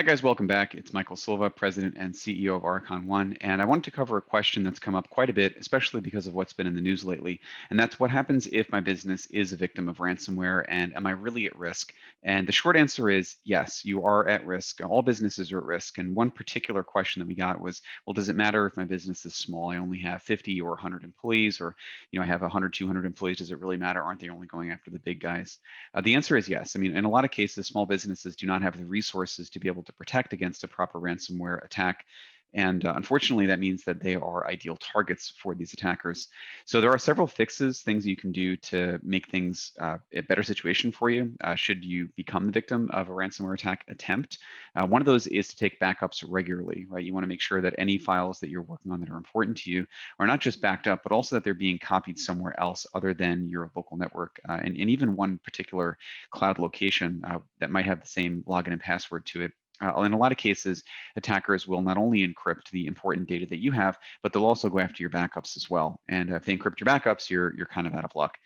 Hi guys, welcome back. It's Michael Silva, President and CEO of Archon One, and I wanted to cover a question that's come up quite a bit, especially because of what's been in the news lately, and that's what happens if my business is a victim of ransomware, and am I really at risk? And the short answer is yes, you are at risk. All businesses are at risk, and one particular question that we got was, well, does it matter if my business is small? I only have 50 or 100 employees, or I have 100, 200 employees. Does it really matter? Aren't they only going after the big guys? The answer is yes. I mean, in a lot of cases, small businesses do not have the resources to be able to protect against a proper ransomware attack. And unfortunately, that means that they are ideal targets for these attackers. So there are several fixes, things you can do to make things a better situation for you should you become the victim of a ransomware attack attempt. One of those is to take backups regularly, right? You want to make sure that any files that you're working on that are important to you are not just backed up, but also that they're being copied somewhere else other than your local network and even one particular cloud location that might have the same login and password to it. In a lot of cases, attackers will not only encrypt the important data that you have, but they'll also go after your backups as well. And if they encrypt your backups, you're kind of out of luck.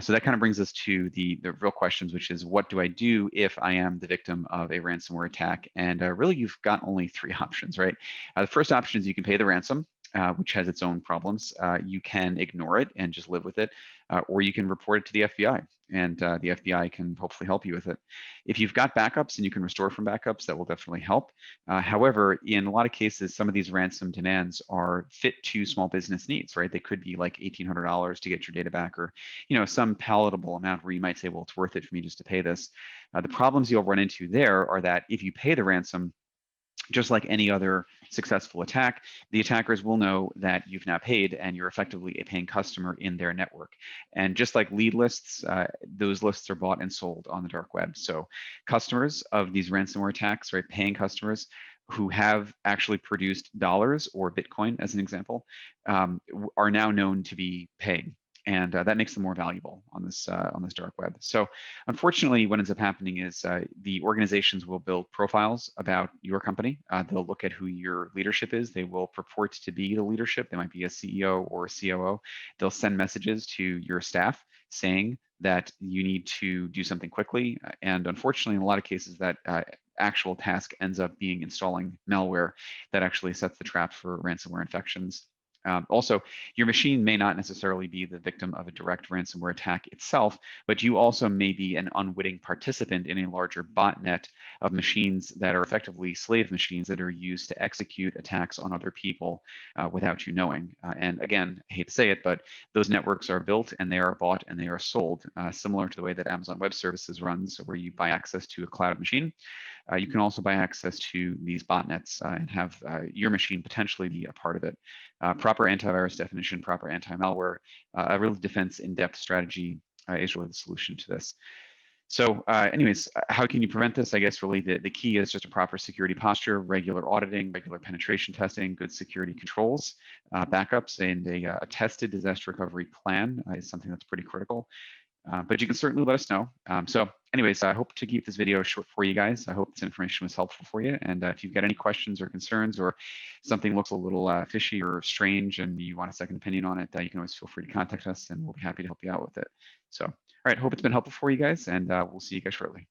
So that kind of brings us to the real questions, which is what do I do if I am the victim of a ransomware attack? And really, you've got only three options, right? The first option is you can pay the ransom. Which has its own problems. You can ignore it and just live with it, or you can report it to the FBI, and the FBI can hopefully help you with it. If you've got backups and you can restore from backups, that will definitely help. However, in a lot of cases, some of these ransom demands are fit to small business needs, right? They could be like $1,800 to get your data back, or some palatable amount where you might say, well, it's worth it for me just to pay this. The problems you'll run into there are that if you pay the ransom, just like any other successful attack, the attackers will know that you've now paid and you're effectively a paying customer in their network. And just like lead lists, those lists are bought and sold on the dark web. So customers of these ransomware attacks, right, paying customers who have actually produced dollars or Bitcoin, as an example, are now known to be paying. And that makes them more valuable on this dark web. So unfortunately, what ends up happening is the organizations will build profiles about your company. They'll look at who your leadership is. They will purport to be the leadership. They might be a CEO or a COO. They'll send messages to your staff saying that you need to do something quickly. And unfortunately, in a lot of cases, that actual task ends up being installing malware that actually sets the trap for ransomware infections. Also, your machine may not necessarily be the victim of a direct ransomware attack itself, but you also may be an unwitting participant in a larger botnet of machines that are effectively slave machines that are used to execute attacks on other people without you knowing. And again, I hate to say it, but those networks are built and they are bought and they are sold, similar to the way that Amazon Web Services runs, where you buy access to a cloud machine. You can also buy access to these botnets and have your machine potentially be a part of it. Proper antivirus definition, proper anti-malware, a real defense in-depth strategy is really the solution to this. So anyways, how can you prevent this? I guess really the key is just a proper security posture, regular auditing, regular penetration testing, good security controls, backups, and a tested disaster recovery plan is something that's pretty critical. But you can certainly let us know. So anyways, I hope to keep this video short for you guys. I hope this information was helpful for you. And if you've got any questions or concerns, or something looks a little fishy or strange and you want a second opinion on it, you can always feel free to contact us and we'll be happy to help you out with it. So, all right, hope it's been helpful for you guys, and we'll see you guys shortly.